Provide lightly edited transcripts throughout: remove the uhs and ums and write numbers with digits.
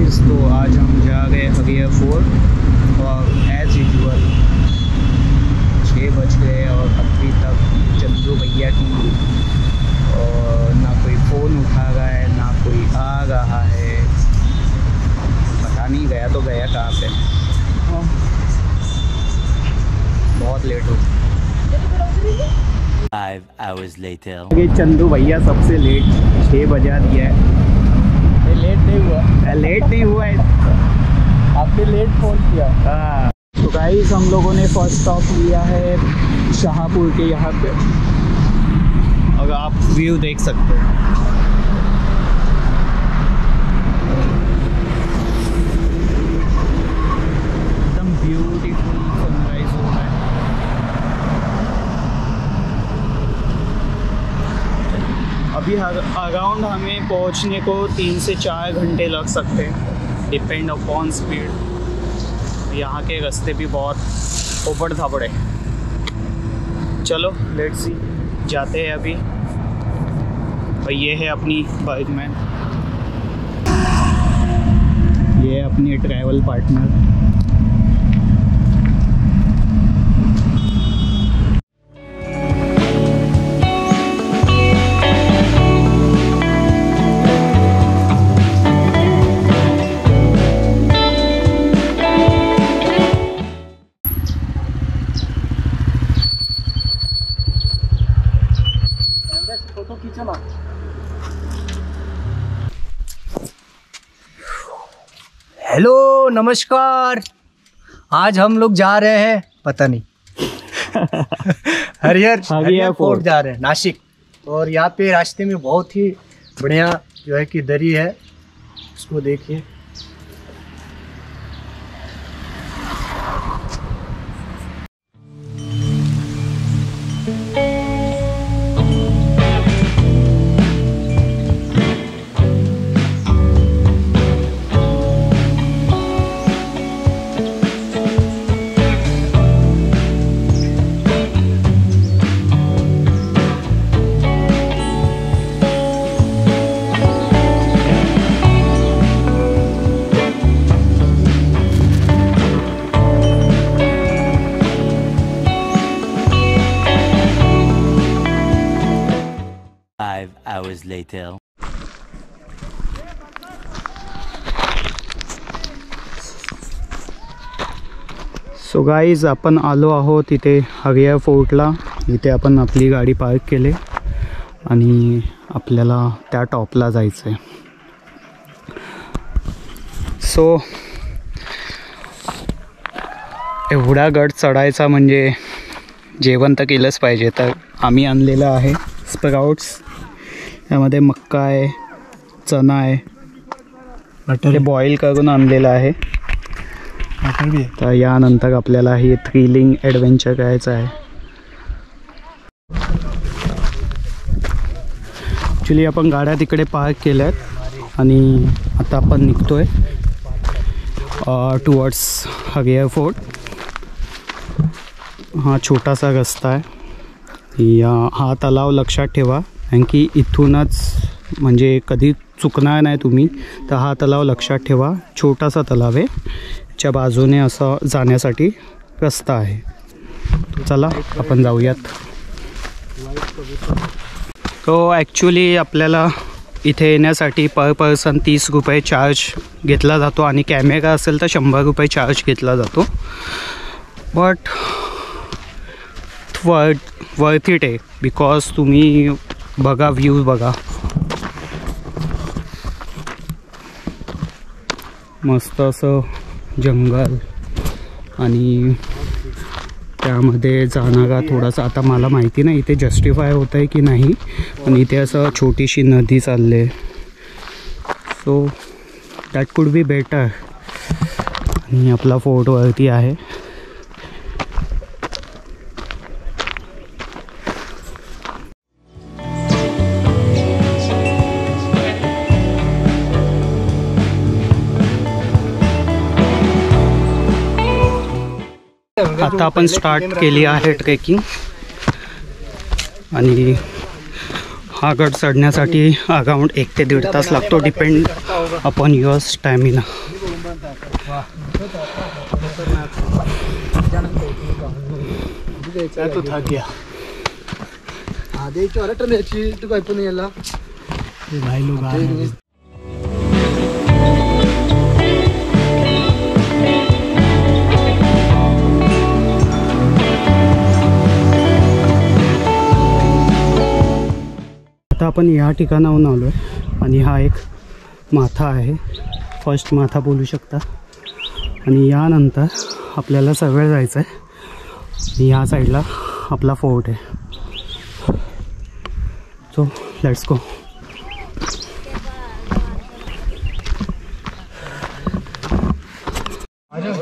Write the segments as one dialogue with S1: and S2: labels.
S1: Guys, तो आज हम जा रहे हैं हरियर फोर्ट और एज़ यूजुअल 6 बज गए और अभी तक चंदू भैया की और ना कोई फ़ोन उठा रहा है ना कोई आ रहा है। पता नहीं गया तो गया कहाँ पे। बहुत लेट हो गया।
S2: 5 hours later.
S1: चंदू भैया सबसे लेट 6 बजा दिया है।
S3: लेट नहीं हुआ,
S1: लेट नहीं हुआ है,
S3: आपने लेट फ़ोन किया।
S1: हाँ। तो गाइस हम लोगों ने फर्स्ट स्टॉप लिया है शाहपुर के यहाँ पे, और आप व्यू देख सकते हो। एकदम ब्यूटीफुल सनराइज हो रहा है। अभी अराउंड हमें पहुँचने को 3 से 4 घंटे लग सकते हैं, डिपेंड अपॉन स्पीड। यहाँ के रास्ते भी बहुत ऊबड़ खाबड़ है। चलो लेट्स सी, जाते हैं अभी। और ये है अपनी बर्गमैन, ये है अपनी ट्रैवल पार्टनर।
S3: फोटो खींचो ना।
S4: हेलो नमस्कार, आज हम लोग जा रहे हैं पता नहीं हरियर फोर्ट जा रहे हैं, नासिक। और यहाँ पे रास्ते में बहुत ही बढ़िया जो है कि दरी है, उसको देखिए।
S2: Hours later.
S1: सो गाईज, आपण आलो आहोत इथे हरियर फोर्टला। इथे आपण आपली गाडी पार्क केली आणि आपल्याला त्या टॉपला जायचं आहे। सो एवढा गड चढायचा म्हणजे जेवण तर केलंच पाहिजे। तर आम्ही आणलेलं आहे स्प्राउट्स, यामध्ये मक्का आहे, चना आहे, हे बॉईल करून आणलेलं आहे। तर यानंतर आपल्याला हे थ्रिलिंग ॲडव्हेंचर करायचं आहे। ॲक्च्युली आपण गाड्या तिकडे पार्क केल्या आहेत आणि आता आपण निघतोय टुवर्ड्स हरियर फोर्ट। हा छोटासा रस्ता आहे, हा तलाव लक्षात ठेवा, कारण की इथूनच म्हणजे कधी चुकणार नाही तुम्ही। तर हा तलाव लक्षात ठेवा, छोटासा तलाव आहे, च्या बाजूने असं जाण्यासाठी रस्ता आहे। चला आपण जाऊयात। तो ॲक्च्युली आपल्याला इथे येण्यासाठी पर पर्सन 30 रुपये चार्ज घेतला जातो आणि कॅमेरा असेल तर 100 रुपये चार्ज घेतला जातो। बट वर्थ इट आहे, बिकॉज तुम्ही बघा, व्ह्यूज बघा, मस्त असं जंगल आणि त्यामध्ये जाणारा थोडासा, आता मला माहिती नाही इथे जस्टिफाय होत आहे की नाही, पण इथे असं छोटीशी नदी चालले, so that could be better. आणि आपला फोर्ट वरती आहे। आता आपण स्टार्ट केली आहे ट्रेकिंग आणि हा गड चढण्यासाठी अराउंड 1 ते 1.5 तास लागतो, डिपेंड अपॉन युअर स्टॅमिना.
S4: तो थक गया. आधे चोरा ट्रेन याची तू काय पण याला भाई लोग आ रहे हैं.
S1: आता आपण या ठिकाणाहून आलो आहे आणि हा एक माथा आहे, फर्स्ट माथा बोलू शकता. आणि यानंतर आपल्याला सगळं जायचं आहे. या साईडला आपला फोर्ट आहे. So let's go.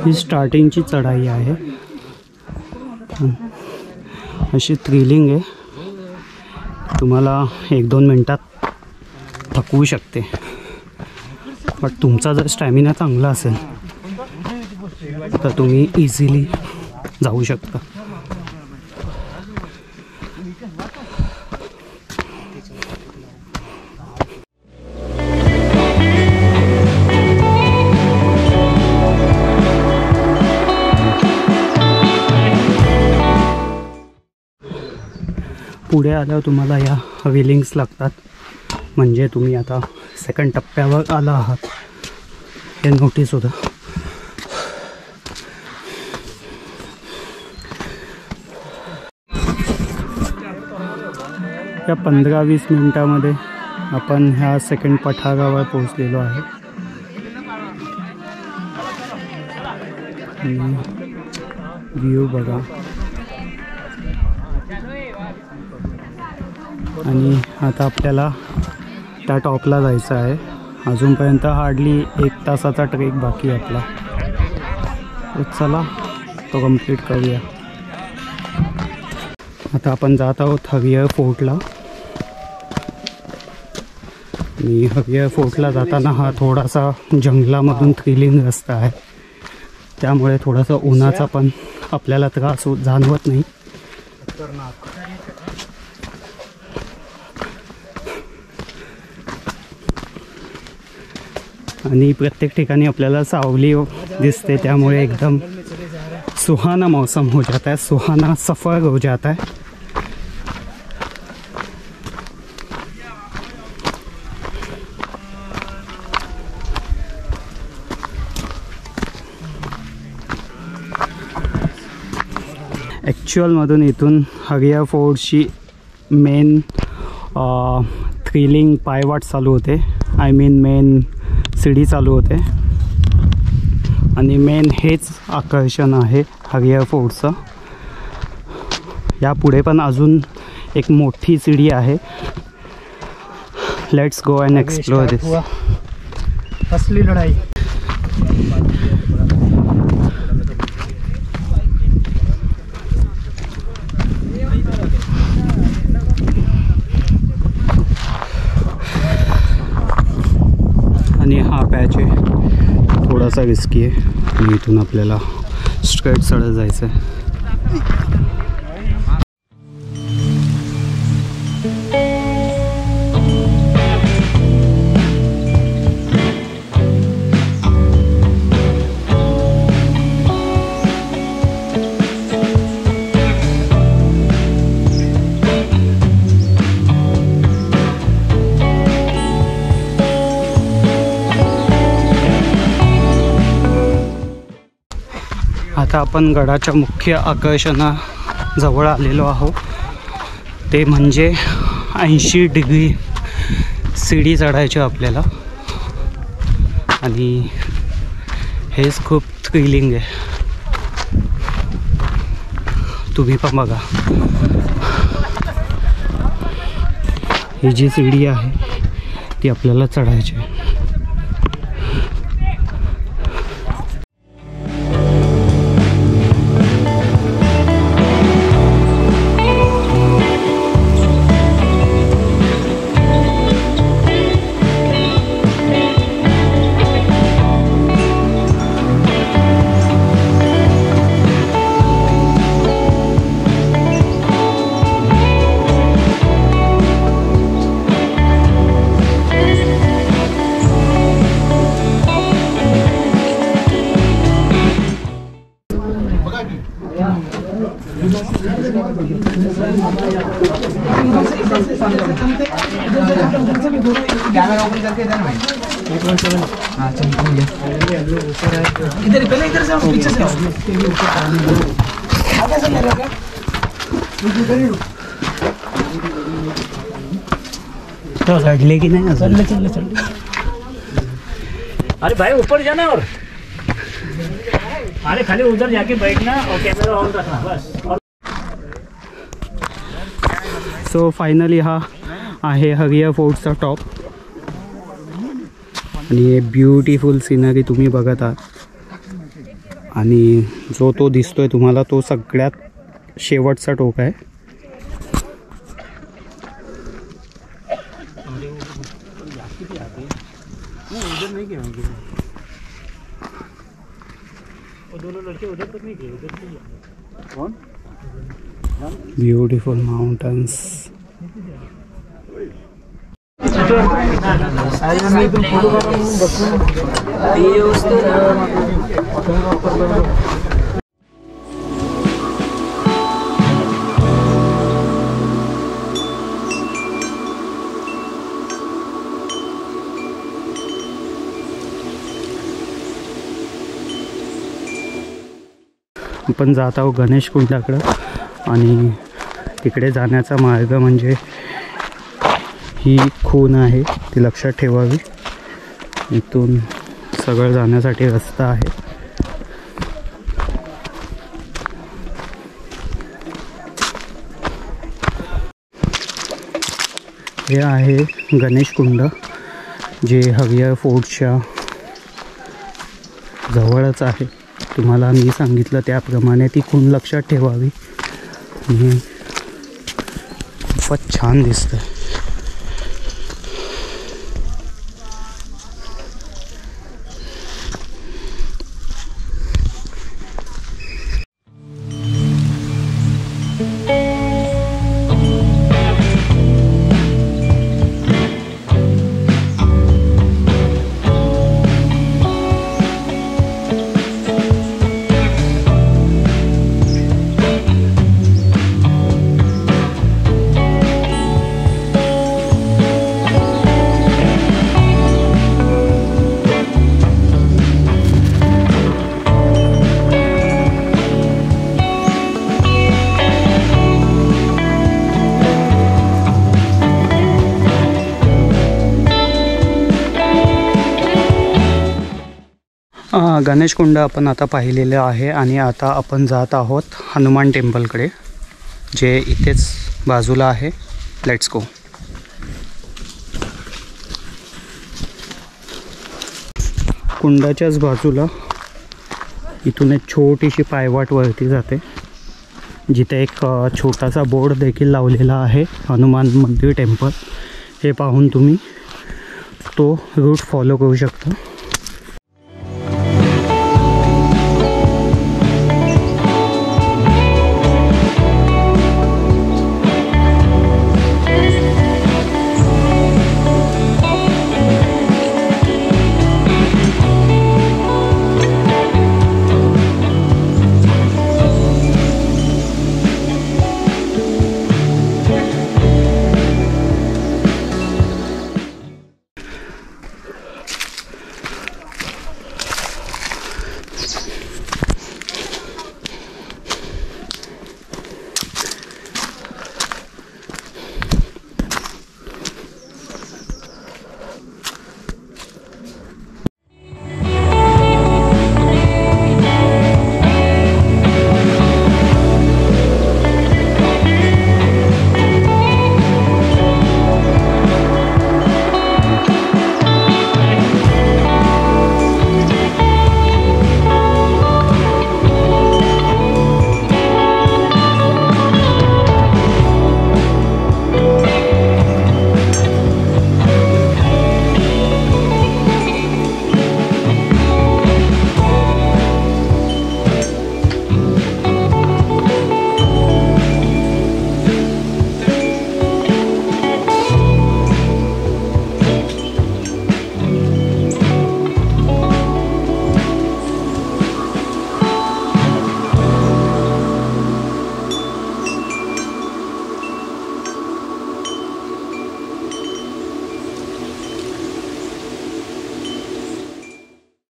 S1: ही स्टार्टिंगची चढाई आहे, अशी थ्रिलिंग आहे. तुम्हाला 1-2 मिनटात थकवू शकते, बट तुमचा जर स्टॅमिना चांगला असेल तर तुम्ही इझिली जाऊ शकता. पुढे आल्यावर तुम्हाला या व्हीलिंग्स लागतात, म्हणजे तुम्ही आता सेकंड टप्प्यावर आला आहात हे नोटीस होतं. या 15-20 मिनिटामध्ये आपण ह्या सेकंड पठारावर पोहोचलेलो आहे. व्ह्यू बघा. आणि आता आपल्याला त्या टॉपला जायचं आहे. अजूनपर्यंत हार्डली 1 तासाचा ट्रेक बाकी आहे आपला. चला तो कंप्लीट करूया. आता आपण जात आहोत हरियर फोर्टला. आणि हरियर फोर्टला जाताना हा थोडासा जंगलामधून थ्रिलिंग रस्ता आहे, त्यामुळे थोडासा उन्हाचा पण आपल्याला त्रास जाणवत नाही. आणि प्रत्येक ठिकाणी आपल्याला सावली दिसते, त्यामुळे एकदम सुहाना मौसम हो जाता है, सुहाना सफ़र हो जाता है. ॲक्च्युअलमधून इथून हरियर फोर्टची मेन थ्रिलिंग पायवाट चालू होते. आय मीन मेन सीडी चालू होते. आणि मेन हेच आकर्षण आहे हरियर फोर्टचं. यापुढे पण अजून एक मोठी सीडी आहे. Let's go and explore this.
S4: असली लढाई.
S1: आणि हा पॅच आहे थोडासा रिस्की आहे, आणि इथून आपल्याला स्ट्रेट चढत जायचं आहे. आता आपण गडाच्या मुख्य आकर्षणाजवळ आलेलो आहोत. ते म्हणजे 80 डिग्री सीडी चढायची आपल्याला. आणि हेच खूप थ्रिलिंग आहे. तुम्ही पण बघा. ही जी सीडी आहे ती आपल्याला चढायची आहे.
S4: कैमरा ओपन करके इधर में 117 हाँ चल इधर पहले इधर से आओ पीछे से आओ आगे से ले रहे क्या
S1: तो चढ़ले की नहीं
S3: चल ले अरे भाई ऊपर जाना और अरे खाली उधर जाके बैठना और कैमरा ऑन रखना बस।
S1: सो फायनली हा आहे हरिया फोर्टचा टॉप आणि हे ब्युटिफुल सिनरी तुम्ही बघत आहात आणि जो तो दिसतोय तुम्हाला तो सगळ्यात शेवटचा टोक आहे। ब्यूटीफुल माउंटेन्स आपण जात आहोत गणेश कुंडाकडं आणि तिकडे जाण्याचा मार्ग म्हणजे ही खून आहे ती लक्षात ठेवावी। इथून सगळं जाण्यासाठी रस्ता आहे। हे आहे गणेश कुंड जे हरिहर फोर्टच्या जवळच आहे। तुम्हाला मी सांगितलं त्याप्रमाणे ती खून लक्षात ठेवावी। खूपच छान दिसतंय। गणेश कुंड आपण आता पाहिलेलं आहे आणि आता आपण जात आहोत हनुमान टेम्पलकडे जे इथेच बाजूला आहे। Let's go. कुंडाच्याच बाजूला इथून एक छोटीशी पायवाट वरती जाते जिथे एक छोटासा बोर्ड देखील लावलेला आहे हनुमान मंदिर टेम्पल। हे पाहून तुम्ही तो रूट फॉलो करू शकता।